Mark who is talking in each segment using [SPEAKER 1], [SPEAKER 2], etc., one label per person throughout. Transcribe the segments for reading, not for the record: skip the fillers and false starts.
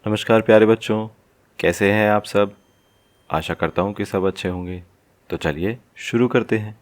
[SPEAKER 1] नमस्कार प्यारे बच्चों, कैसे हैं आप सब। आशा करता हूँ कि सब अच्छे होंगे। तो चलिए शुरू करते हैं।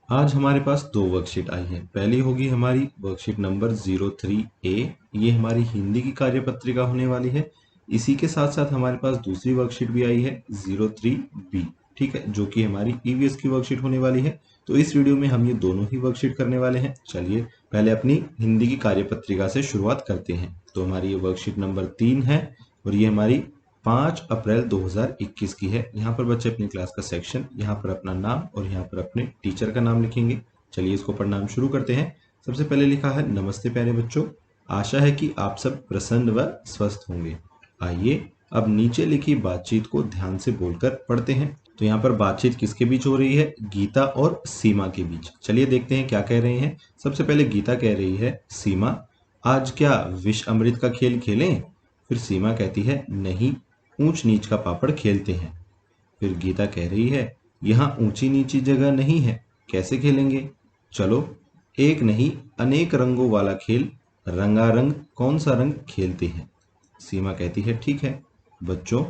[SPEAKER 2] आज हमारे पास दो वर्कशीट आई हैं। पहली होगी हमारी वर्कशीट नंबर 03A। ये हमारी हिंदी की कार्यपत्रिका होने वाली है। इसी के साथ साथ हमारे पास दूसरी वर्कशीट भी आई है 03B, ठीक है, जो कि हमारी ईवीएस की वर्कशीट होने वाली है। तो इस वीडियो में हम ये दोनों ही वर्कशीट करने वाले हैं। चलिए पहले अपनी हिंदी की कार्यपत्रिका से शुरुआत करते हैं। तो हमारी ये वर्कशीट नंबर 3 है और ये हमारी 5 अप्रैल 2021 की है। यहाँ पर बच्चे अपनी क्लास का सेक्शन, यहाँ पर अपना नाम और यहाँ पर अपने टीचर का नाम लिखेंगे। चलिए इसको पढ़ना हम शुरू करते हैं। सबसे पहले लिखा है, नमस्ते प्यारे बच्चों, आशा है कि आप सब प्रसन्न व स्वस्थ होंगे। आइए अब नीचे लिखी बातचीत को ध्यान से बोलकर पढ़ते हैं। तो यहाँ पर बातचीत किसके बीच हो रही है? गीता और सीमा के बीच। चलिए देखते हैं क्या कह रहे हैं। सबसे पहले गीता कह रही है, सीमा आज क्या विष अमृत का खेल खेलें? फिर सीमा कहती है, नहीं, ऊंच नीच का पापड़ खेलते हैं। फिर गीता कह रही है, यहाँ ऊंची नीची जगह नहीं है, कैसे खेलेंगे? चलो एक नहीं अनेक रंगों वाला खेल रंगारंग कौन सा रंग खेलते हैं। सीमा कहती है, ठीक है। बच्चों,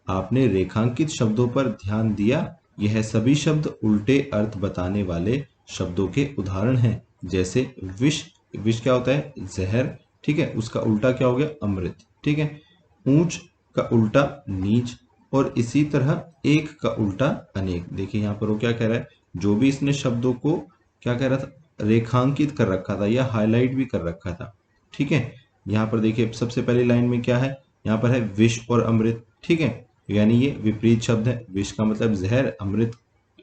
[SPEAKER 2] आपने रेखांकित शब्दों पर ध्यान दिया? यह सभी शब्द उल्टे अर्थ बताने वाले शब्दों के उदाहरण हैं। जैसे विष, विष क्या होता है? जहर, ठीक है, उसका उल्टा क्या हो गया? अमृत, ठीक है। ऊंच का उल्टा नीच, और इसी तरह एक का उल्टा अनेक। देखिए यहाँ पर वो क्या कह रहा है, जो भी इसने शब्दों को क्या कह रहा था, रेखांकित कर रखा था या हाईलाइट भी कर रखा था, ठीक है। यहाँ पर देखिए सबसे पहली लाइन में क्या है, यहाँ पर है विष और अमृत, ठीक है, यानी ये विपरीत शब्द है। विष का मतलब जहर, अमृत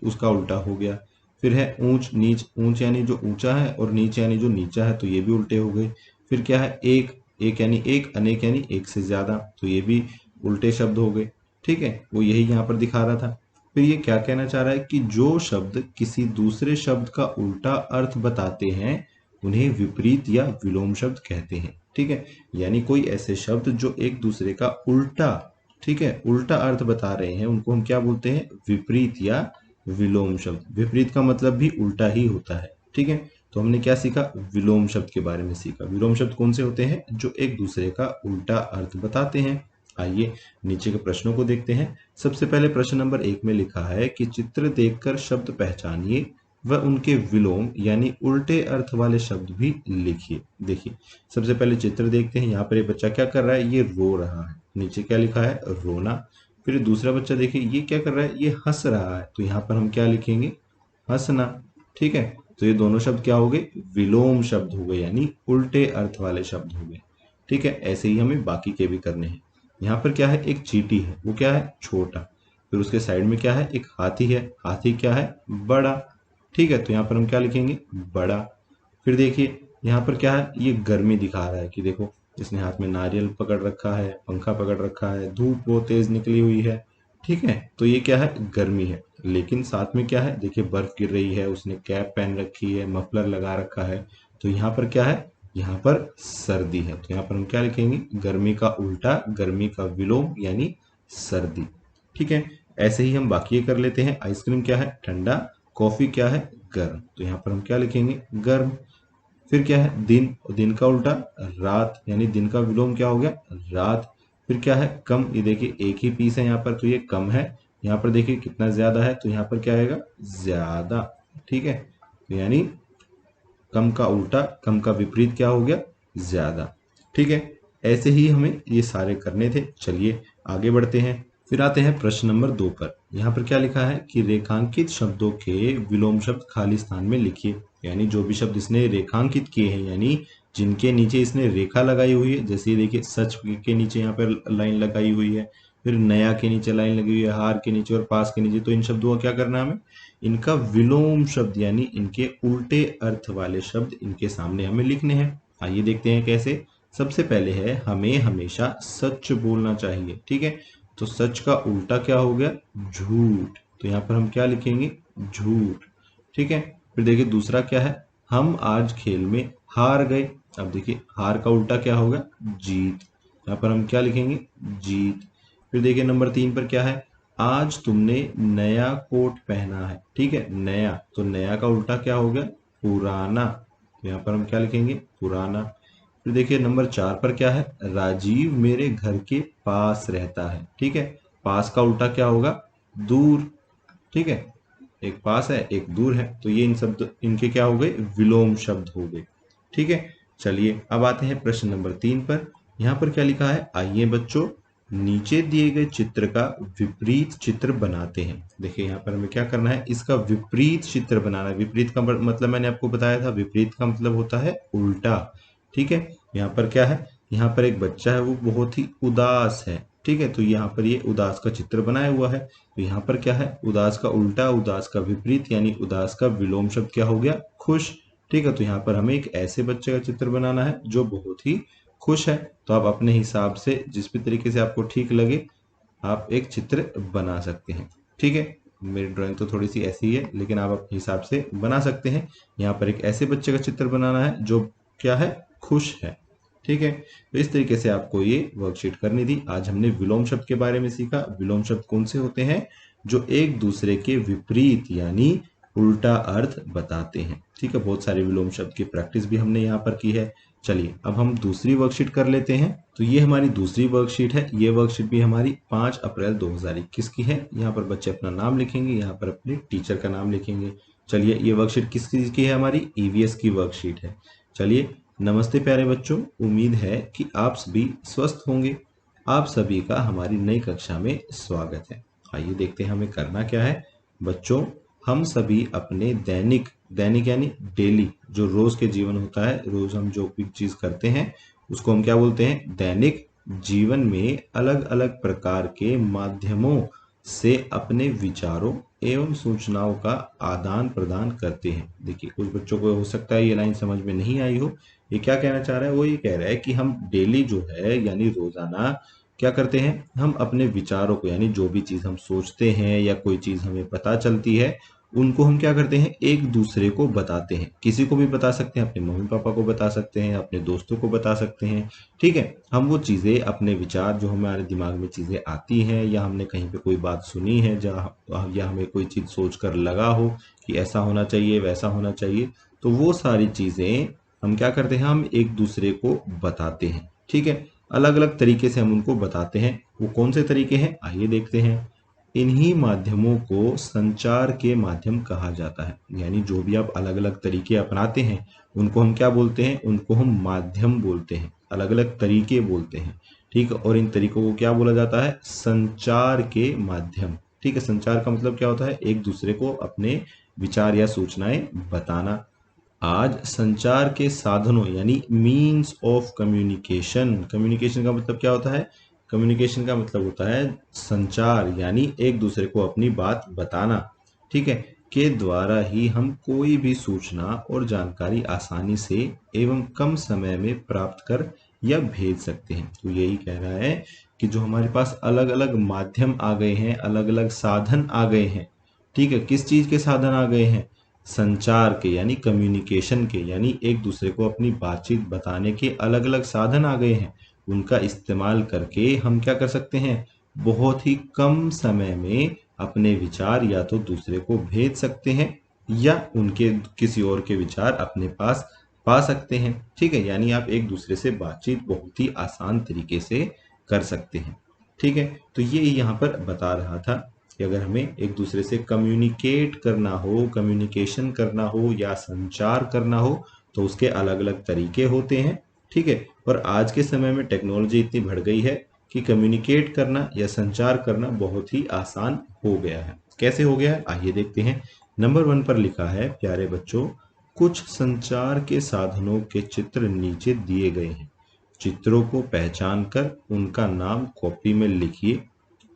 [SPEAKER 2] उसका उल्टा हो गया। फिर है ऊंच नीच, ऊंच यानी जो ऊंचा है और नीच यानी जो नीचा है, तो ये भी उल्टे हो गए। फिर क्या है, एक, एक यानी एक, अनेक यानी एक से ज्यादा, तो ये भी उल्टे शब्द हो गए, ठीक है। वो यही यहाँ पर दिखा रहा था। फिर ये क्या कहना चाह रहा है कि जो शब्द किसी दूसरे शब्द का उल्टा अर्थ बताते हैं उन्हें विपरीत या विलोम शब्द कहते हैं, ठीक है। यानी कोई ऐसे शब्द जो एक दूसरे का उल्टा, ठीक है, उल्टा अर्थ बता रहे हैं, उनको हम क्या बोलते हैं? विपरीत या विलोम शब्द। विपरीत का मतलब भी उल्टा ही होता है, ठीक है। तो हमने क्या सीखा? विलोम शब्द के बारे में सीखा। विलोम शब्द कौन से होते हैं? जो एक दूसरे का उल्टा अर्थ बताते हैं। आइए नीचे के प्रश्नों को देखते हैं। सबसे पहले प्रश्न नंबर 1 में लिखा है कि चित्र देखकर शब्द पहचानिए व उनके विलोम यानी उल्टे अर्थ वाले शब्द भी लिखिए। देखिए सबसे पहले चित्र देखते हैं। यहाँ पर ये बच्चा क्या कर रहा है? ये रो रहा है। नीचे क्या लिखा है? रोना। फिर दूसरा बच्चा देखिए ये क्या कर रहा है? ये हंस रहा है। तो यहाँ पर हम क्या लिखेंगे? हंसना, ठीक है। तो ये दोनों शब्द क्या हो गए? विलोम शब्द हो गए, यानी उल्टे अर्थ वाले शब्द हो गए, ठीक है। ऐसे ही हमें बाकी के भी करने हैं। यहाँ पर क्या है? एक चींटी है, वो क्या है? छोटा। फिर उसके साइड में क्या है? एक हाथी है। हाथी क्या है? बड़ा, ठीक है। तो यहाँ पर हम क्या लिखेंगे? बड़ा। फिर देखिए यहाँ पर क्या है? ये गर्मी दिखा रहा है कि देखो इसने हाथ में नारियल पकड़ रखा है, पंखा पकड़ रखा है, धूप बहुत तेज निकली हुई है, ठीक है। तो ये क्या है? गर्मी है। लेकिन साथ में क्या है? देखिए बर्फ गिर रही है, उसने कैप पहन रखी है, मफलर लगा रखा है। तो यहाँ पर क्या है? यहाँ पर सर्दी है। तो यहाँ पर हम क्या लिखेंगे? गर्मी का उल्टा, गर्मी का विलोम यानी सर्दी, ठीक है। ऐसे ही हम बाकी ये कर लेते हैं। आइसक्रीम क्या है? ठंडा। कॉफी क्या है? गर्म। तो यहाँ पर हम क्या लिखेंगे? गर्म। फिर क्या है? दिन, और दिन का उल्टा रात, यानी दिन का विलोम क्या हो गया? रात। फिर क्या है? कम। ये देखिए एक ही पीस है यहाँ पर, तो ये कम है। यहाँ पर देखिए कितना ज्यादा है, तो यहाँ पर क्या आएगा? ज्यादा, ठीक है। तो यानी कम का उल्टा, कम का विपरीत क्या हो गया? ज्यादा, ठीक है। ऐसे ही हमें ये सारे करने थे। चलिए आगे बढ़ते हैं। फिर आते हैं प्रश्न नंबर 2 पर। यहाँ पर क्या लिखा है कि रेखांकित शब्दों के विलोम शब्द खाली स्थान में लिखिए। यानी जो भी शब्द इसने रेखांकित किए हैं, यानी जिनके नीचे इसने रेखा लगाई हुई है, जैसे ये देखिए सच के नीचे यहाँ पर लाइन लगाई हुई है, फिर नया के नीचे लाइन लगी हुई है, हार के नीचे और पास के नीचे, तो इन शब्दों का क्या करना है हमें? इनका विलोम शब्द यानी इनके उल्टे अर्थ वाले शब्द इनके सामने हमें लिखने हैं। आइए देखते हैं कैसे। सबसे पहले है, हमें हमेशा सच बोलना चाहिए, ठीक है। तो सच का उल्टा क्या हो गया? झूठ। तो यहाँ पर हम क्या लिखेंगे? झूठ, ठीक है। फिर देखिए दूसरा क्या है? हम आज खेल में हार गए। अब देखिए हार का उल्टा क्या होगा? जीत। यहाँ पर हम क्या लिखेंगे? जीत। फिर देखिए नंबर 3 पर क्या है? आज तुमने नया कोट पहना है, ठीक है। नया, तो नया का उल्टा क्या हो गया? पुराना। तो यहाँ पर हम क्या लिखेंगे? पुराना। फिर देखिए नंबर 4 पर क्या है, राजीव मेरे घर के पास रहता है। ठीक है, पास का उल्टा क्या होगा, दूर। ठीक है, एक पास है एक दूर है, तो ये इन शब्द इनके क्या हो गए, विलोम शब्द हो गए। ठीक है, चलिए अब आते हैं प्रश्न नंबर 3 पर। यहाँ पर क्या लिखा है, आइए बच्चों नीचे दिए गए चित्र का विपरीत चित्र बनाते हैं। देखिए यहाँ पर हमें क्या करना है, इसका विपरीत चित्र बनाना है। विपरीत का मतलब मैंने आपको बताया था, विपरीत का मतलब होता है उल्टा। ठीक है, यहाँ पर क्या है, यहाँ पर एक बच्चा है वो बहुत ही उदास है। ठीक है, तो यहाँ पर ये उदास का चित्र बनाया हुआ है। तो यहाँ पर क्या है, उदास का उल्टा, उदास का विपरीत, यानी उदास का विलोम शब्द क्या हो गया, खुश। ठीक है, तो यहाँ पर हमें एक ऐसे बच्चे का चित्र बनाना है जो बहुत ही खुश है। तो आप अपने हिसाब से जिस भी तरीके से आपको ठीक लगे आप एक चित्र बना सकते हैं। ठीक है, मेरी ड्राइंग तो थोड़ी सी ऐसी है, लेकिन आप अपने हिसाब से बना सकते हैं। यहाँ पर एक ऐसे बच्चे का चित्र बनाना है जो क्या है, खुश है। ठीक है, तो इस तरीके से आपको ये वर्कशीट करनी थी। आज हमने विलोम शब्द के बारे में सीखा। विलोम शब्द कौन से होते हैं, जो एक दूसरे के विपरीत यानी उल्टा अर्थ बताते हैं। ठीक है, बहुत सारे विलोम शब्द की प्रैक्टिस भी हमने यहाँ पर की है। चलिए अब हम दूसरी वर्कशीट कर लेते हैं। तो ये हमारी दूसरी वर्कशीट है। ये वर्कशीट भी हमारी 5 अप्रैल 2021 की है। यहाँ पर बच्चे अपना नाम लिखेंगे, यहाँ पर अपने टीचर का नाम लिखेंगे। चलिए ये वर्कशीट किस चीज की है, हमारी ईवीएस की वर्कशीट है। चलिए, नमस्ते प्यारे बच्चों, उम्मीद है कि आप सभी स्वस्थ होंगे। आप सभी का हमारी नई कक्षा में स्वागत है। आइए देखते हैं हमें करना क्या है। बच्चों, हम सभी अपने दैनिक दैनिक यानी डेली, जो रोज के जीवन होता है, रोज हम जो भी चीज करते हैं उसको हम क्या बोलते हैं, दैनिक जीवन में अलग अलग प्रकार के माध्यमों से अपने विचारों एवं सूचनाओं का आदान प्रदान करते हैं। देखिए कुछ बच्चों को हो सकता है ये लाइन समझ में नहीं आई हो। ये क्या कहना चाह रहा है, वो ये कह रहा है कि हम डेली जो है यानी रोजाना क्या करते हैं, हम अपने विचारों को यानी जो भी चीज हम सोचते हैं या कोई चीज हमें पता चलती है उनको हम क्या करते हैं, एक दूसरे को बताते हैं। किसी को भी बता सकते हैं, अपने मम्मी पापा को बता सकते हैं, अपने दोस्तों को बता सकते हैं। ठीक है, हम वो चीज़ें, अपने विचार जो हमारे दिमाग में चीज़ें आती हैं या हमने कहीं पे कोई बात सुनी है या हमें कोई चीज़ सोच कर लगा हो कि ऐसा होना चाहिए वैसा होना चाहिए, तो वो सारी चीज़ें हम क्या करते हैं, हम एक दूसरे को बताते हैं। ठीक है, अलग अलग तरीके से हम उनको बताते हैं। वो कौन से तरीके हैं, आइए देखते हैं। इन्हीं माध्यमों को संचार के माध्यम कहा जाता है। यानी जो भी आप अलग अलग तरीके अपनाते हैं उनको हम क्या बोलते हैं, उनको हम माध्यम बोलते हैं, अलग अलग तरीके बोलते हैं। ठीक है, और इन तरीकों को क्या बोला जाता है, संचार के माध्यम। ठीक है, संचार का मतलब क्या होता है, एक दूसरे को अपने विचार या सूचनाएं बताना। आज संचार के साधनों यानी मीन्स ऑफ कम्युनिकेशन, कम्युनिकेशन का मतलब क्या होता है, कम्युनिकेशन का मतलब होता है संचार यानी एक दूसरे को अपनी बात बताना। ठीक है, के द्वारा ही हम कोई भी सूचना और जानकारी आसानी से एवं कम समय में प्राप्त कर या भेज सकते हैं। तो यही कह रहा है कि जो हमारे पास अलग अलग माध्यम आ गए हैं, अलग अलग साधन आ गए हैं। ठीक है, किस चीज के साधन आ गए हैं, संचार के यानी कम्युनिकेशन के, यानी एक दूसरे को अपनी बातचीत बताने के अलग अलग साधन आ गए हैं। उनका इस्तेमाल करके हम क्या कर सकते हैं, बहुत ही कम समय में अपने विचार या तो दूसरे को भेज सकते हैं या उनके किसी और के विचार अपने पास पा सकते हैं। ठीक है, यानी आप एक दूसरे से बातचीत बहुत ही आसान तरीके से कर सकते हैं। ठीक है, तो ये यहाँ पर बता रहा था कि अगर हमें एक दूसरे से कम्युनिकेट करना हो, कम्युनिकेशन करना हो या संचार करना हो तो उसके अलग अलग तरीके होते हैं। ठीक है, और आज के समय में टेक्नोलॉजी इतनी बढ़ गई है कि कम्युनिकेट करना या संचार करना बहुत ही आसान हो गया है। कैसे हो गया है, आइए देखते हैं। नंबर 1 पर लिखा है, प्यारे बच्चों, कुछ संचार के साधनों के चित्र नीचे दिए गए हैं। चित्रों को पहचान कर उनका नाम कॉपी में लिखिए।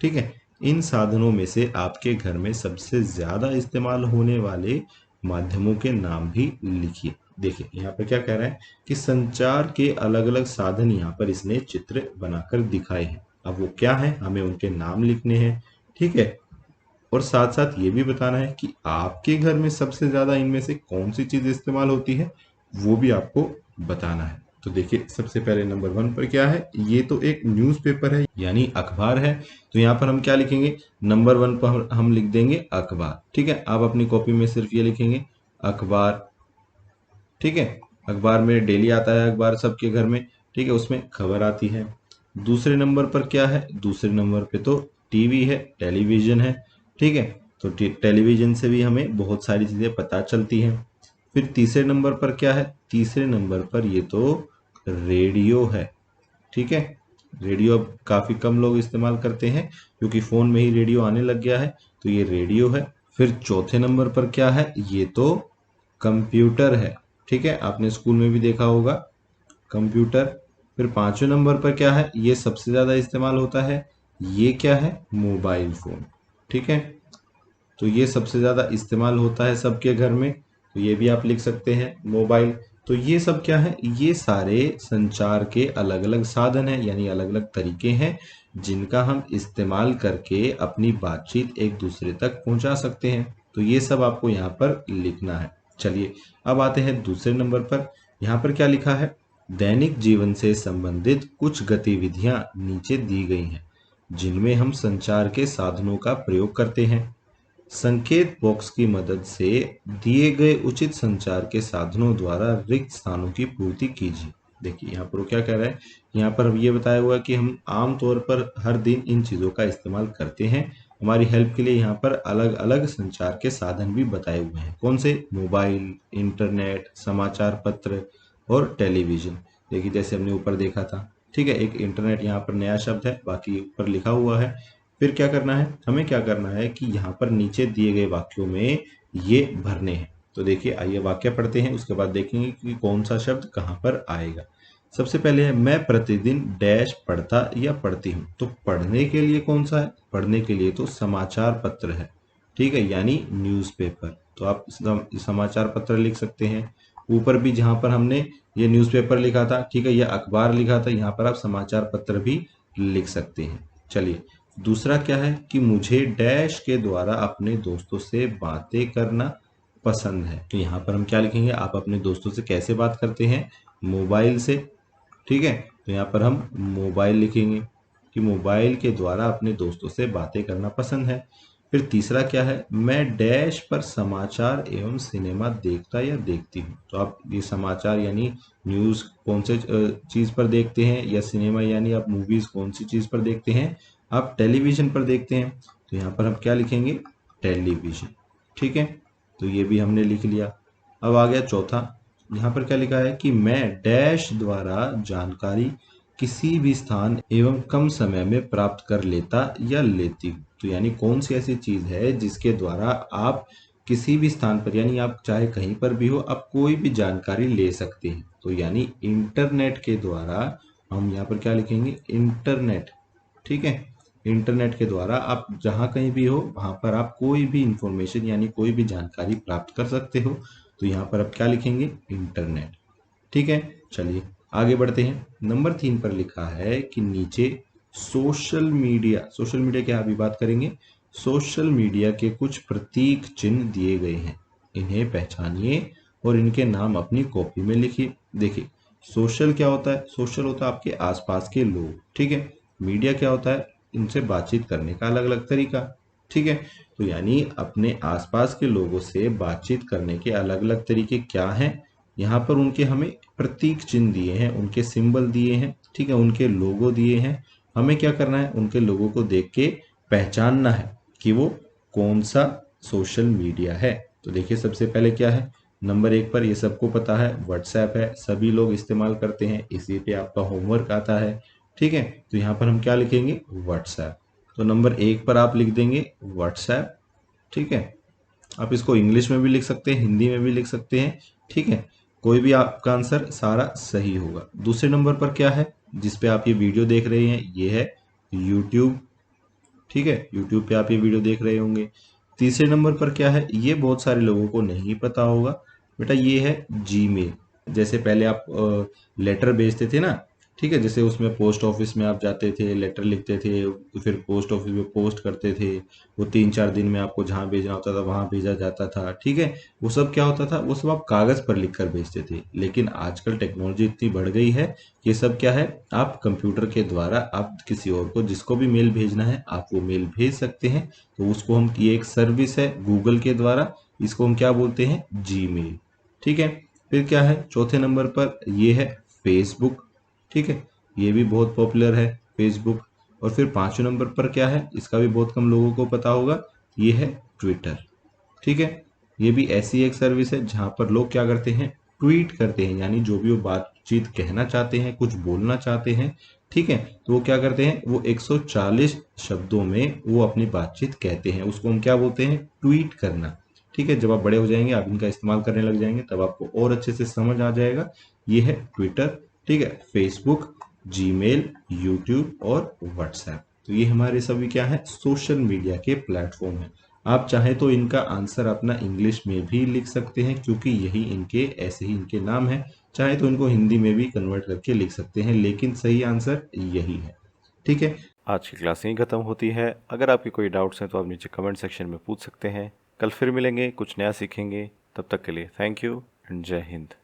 [SPEAKER 2] ठीक है, इन साधनों में से आपके घर में सबसे ज्यादा इस्तेमाल होने वाले माध्यमों के नाम भी लिखिए। देखिए यहाँ पर क्या कह रहा है कि संचार के अलग अलग साधन यहाँ पर इसने चित्र बनाकर दिखाए हैं। अब वो क्या है, हमें उनके नाम लिखने हैं। ठीक है, और साथ साथ ये भी बताना है कि आपके घर में सबसे ज्यादा इनमें से कौन सी चीज इस्तेमाल होती है, वो भी आपको बताना है। तो देखिए सबसे पहले नंबर 1 पर क्या है, ये तो एक न्यूज़पेपर है यानी अखबार है। तो यहाँ पर हम क्या लिखेंगे, नंबर 1 पर हम लिख देंगे अखबार। ठीक है, आप अपनी कॉपी में सिर्फ ये लिखेंगे अखबार। ठीक है, अखबार में डेली आता है अखबार सबके घर में, ठीक है, उसमें खबर आती है। दूसरे नंबर पर क्या है, दूसरे नंबर पे तो टीवी है, टेलीविजन है, ठीक है, तो टेलीविजन से भी हमें बहुत सारी चीजें पता चलती हैं। फिर तीसरे नंबर पर क्या है, तीसरे नंबर पर ये तो रेडियो है, ठीक है। रेडियो अब काफी कम लोग इस्तेमाल करते हैं क्योंकि फोन में ही रेडियो आने लग गया है, तो ये रेडियो है। फिर चौथे नंबर पर क्या है, ये तो कंप्यूटर है, ठीक है, आपने स्कूल में भी देखा होगा कंप्यूटर। फिर पांचवें नंबर पर क्या है, ये सबसे ज्यादा इस्तेमाल होता है, ये क्या है, मोबाइल फोन, ठीक है, तो ये सबसे ज्यादा इस्तेमाल होता है सबके घर में, तो ये भी आप लिख सकते हैं मोबाइल। तो ये सब क्या है, ये सारे संचार के अलग अलग साधन हैं, यानी अलग अलग तरीके हैं जिनका हम इस्तेमाल करके अपनी बातचीत एक दूसरे तक पहुंचा सकते हैं। तो ये सब आपको यहाँ पर लिखना है। चलिए अब आते हैं दूसरे नंबर पर। यहाँ पर क्या लिखा है, दैनिक जीवन से संबंधित कुछ गतिविधियां नीचे दी गई हैं जिनमें हम संचार के साधनों का प्रयोग करते हैं। संकेत बॉक्स की मदद से दिए गए उचित संचार के साधनों द्वारा रिक्त स्थानों की पूर्ति कीजिए। देखिए यहाँ पर वो क्या कह रहा है, यहाँ पर ये बताया हुआ है कि हम आम तौर पर हर दिन इन चीजों का इस्तेमाल करते हैं। हमारी हेल्प के लिए यहाँ पर अलग अलग संचार के साधन भी बताए हुए हैं। कौन से, मोबाइल, इंटरनेट, समाचार पत्र और टेलीविजन। देखिए जैसे हमने ऊपर देखा था, ठीक है, एक इंटरनेट यहाँ पर नया शब्द है, बाकी ऊपर लिखा हुआ है। फिर क्या करना है, हमें क्या करना है कि यहाँ पर नीचे दिए गए वाक्यों में ये भरने हैं। तो देखिए आइए वाक्य पढ़ते हैं, उसके बाद देखेंगे कि कौन सा शब्द कहाँ पर आएगा। सबसे पहले है, मैं प्रतिदिन डैश पढ़ता या पढ़ती हूँ। तो पढ़ने के लिए कौन सा है, पढ़ने के लिए तो समाचार पत्र है, ठीक है, यानी न्यूज़पेपर। तो आप समाचार पत्र लिख सकते हैं। ऊपर भी जहां पर हमने ये न्यूज़पेपर लिखा था, ठीक है, या अखबार लिखा था, यहाँ पर आप समाचार पत्र भी लिख सकते हैं। चलिए दूसरा क्या है कि मुझे डैश के द्वारा अपने दोस्तों से बातें करना पसंद है। तो यहाँ पर हम क्या लिखेंगे, आप अपने दोस्तों से कैसे बात करते हैं, मोबाइल से, ठीक है, तो यहाँ पर हम मोबाइल लिखेंगे कि मोबाइल के द्वारा अपने दोस्तों से बातें करना पसंद है। फिर तीसरा क्या है, मैं डैश पर समाचार एवं सिनेमा देखता या देखती हूँ। तो आप ये समाचार यानी न्यूज़ कौन से चीज़ पर देखते हैं, या सिनेमा यानी आप मूवीज़ कौन सी चीज़ पर देखते हैं, आप टेलीविज़न पर देखते हैं। तो यहाँ पर हम क्या लिखेंगे, टेलीविज़न, ठीक है, तो ये भी हमने लिख लिया। अब आ गया चौथा, यहाँ पर क्या लिखा है कि मैं डैश द्वारा जानकारी किसी भी स्थान एवं कम समय में प्राप्त कर लेता या लेती हूँ। तो यानी कौन सी ऐसी चीज है जिसके द्वारा आप किसी भी स्थान पर, यानी आप चाहे कहीं पर भी हो, आप कोई भी जानकारी ले सकते हैं। तो यानी इंटरनेट के द्वारा हम यहाँ पर क्या लिखेंगे, इंटरनेट, ठीक है, इंटरनेट के द्वारा आप जहाँ कहीं भी हो वहां पर आप कोई भी इंफॉर्मेशन यानी कोई भी जानकारी प्राप्त कर सकते हो। तो यहाँ पर आप क्या लिखेंगे, इंटरनेट, ठीक है। चलिए आगे बढ़ते हैं। नंबर 3 पर लिखा है कि नीचे सोशल मीडिया, सोशल मीडिया क्या अभी बात करेंगे, सोशल मीडिया के कुछ प्रतीक चिन्ह दिए गए हैं, इन्हें पहचानिए और इनके नाम अपनी कॉपी में लिखिए। देखिए सोशल क्या होता है, सोशल होता है आपके आसपास के लोग, ठीक है। मीडिया क्या होता है, इनसे बातचीत करने का अलग अलग तरीका, ठीक है। तो यानी अपने आसपास के लोगों से बातचीत करने के अलग अलग तरीके क्या हैं, यहाँ पर उनके हमें प्रतीक चिन्ह दिए हैं, उनके सिंबल दिए हैं, ठीक है, उनके लोगो दिए हैं। हमें क्या करना है, उनके लोगों को देख के पहचानना है कि वो कौन सा सोशल मीडिया है। तो देखिए सबसे पहले क्या है, नंबर 1 पर ये सबको पता है, व्हाट्सएप है, सभी लोग इस्तेमाल करते हैं, इसी पे आपका होमवर्क आता है, ठीक है। तो यहाँ पर हम क्या लिखेंगे, व्हाट्सएप। तो नंबर 1 पर आप लिख देंगे व्हाट्सएप, ठीक है। आप इसको इंग्लिश में भी लिख सकते हैं, हिंदी में भी लिख सकते हैं, ठीक है, कोई भी आपका आंसर सारा सही होगा। दूसरे नंबर पर क्या है, जिस पे आप ये वीडियो देख रहे हैं, ये है यूट्यूब, ठीक है, यूट्यूब पे आप ये वीडियो देख रहे होंगे। तीसरे नंबर पर क्या है, ये बहुत सारे लोगों को नहीं पता होगा बेटा, ये है जीमेल। जैसे पहले आप लेटर भेजते थे ना, ठीक है, जैसे उसमें पोस्ट ऑफिस में आप जाते थे, लेटर लिखते थे, फिर पोस्ट ऑफिस में पोस्ट करते थे, वो 3-4 दिन में आपको जहाँ भेजना होता था वहां भेजा जाता था, ठीक है। वो सब क्या होता था, वो सब आप कागज पर लिख कर भेजते थे। लेकिन आजकल टेक्नोलॉजी इतनी बढ़ गई है, ये सब क्या है, आप कंप्यूटर के द्वारा आप किसी और को, जिसको भी मेल भेजना है, आप वो मेल भेज सकते हैं। तो उसको हम, ये एक सर्विस है गूगल के द्वारा, इसको हम क्या बोलते हैं, जीमेल, ठीक है। फिर क्या है, चौथे नंबर पर ये है फेसबुक। ठीक है, ये भी बहुत पॉपुलर है फेसबुक। और फिर पांचवें नंबर पर क्या है, इसका भी बहुत कम लोगों को पता होगा, ये है ट्विटर। ठीक है, ये भी ऐसी एक सर्विस है जहां पर लोग क्या करते हैं, ट्वीट करते हैं, यानी जो भी वो बातचीत कहना चाहते हैं, कुछ बोलना चाहते हैं, ठीक है, तो वो क्या करते हैं, वो 140 शब्दों में वो अपनी बातचीत कहते हैं, उसको हम क्या बोलते हैं, ट्वीट करना। ठीक है, जब आप बड़े हो जाएंगे, आप इनका इस्तेमाल करने लग जाएंगे, तब आपको और अच्छे से समझ आ जाएगा। ये है ट्विटर, ठीक है, फेसबुक, जीमेल, यूट्यूब और व्हाट्सएप। तो ये हमारे सभी क्या है, सोशल मीडिया के प्लेटफॉर्म है। आप चाहे तो इनका आंसर अपना इंग्लिश में भी लिख सकते हैं, क्योंकि यही इनके ऐसे ही इनके नाम है। चाहे तो इनको हिंदी में भी कन्वर्ट करके लिख सकते हैं, लेकिन सही आंसर यही है। ठीक है।
[SPEAKER 1] आज की क्लास यहीं ख़त्म होती है। अगर आपकी कोई डाउट्स हैं तो आप नीचे कमेंट सेक्शन में पूछ सकते हैं। कल फिर मिलेंगे, कुछ नया सीखेंगे। तब तक के लिए थैंक यू एंड जय हिंद।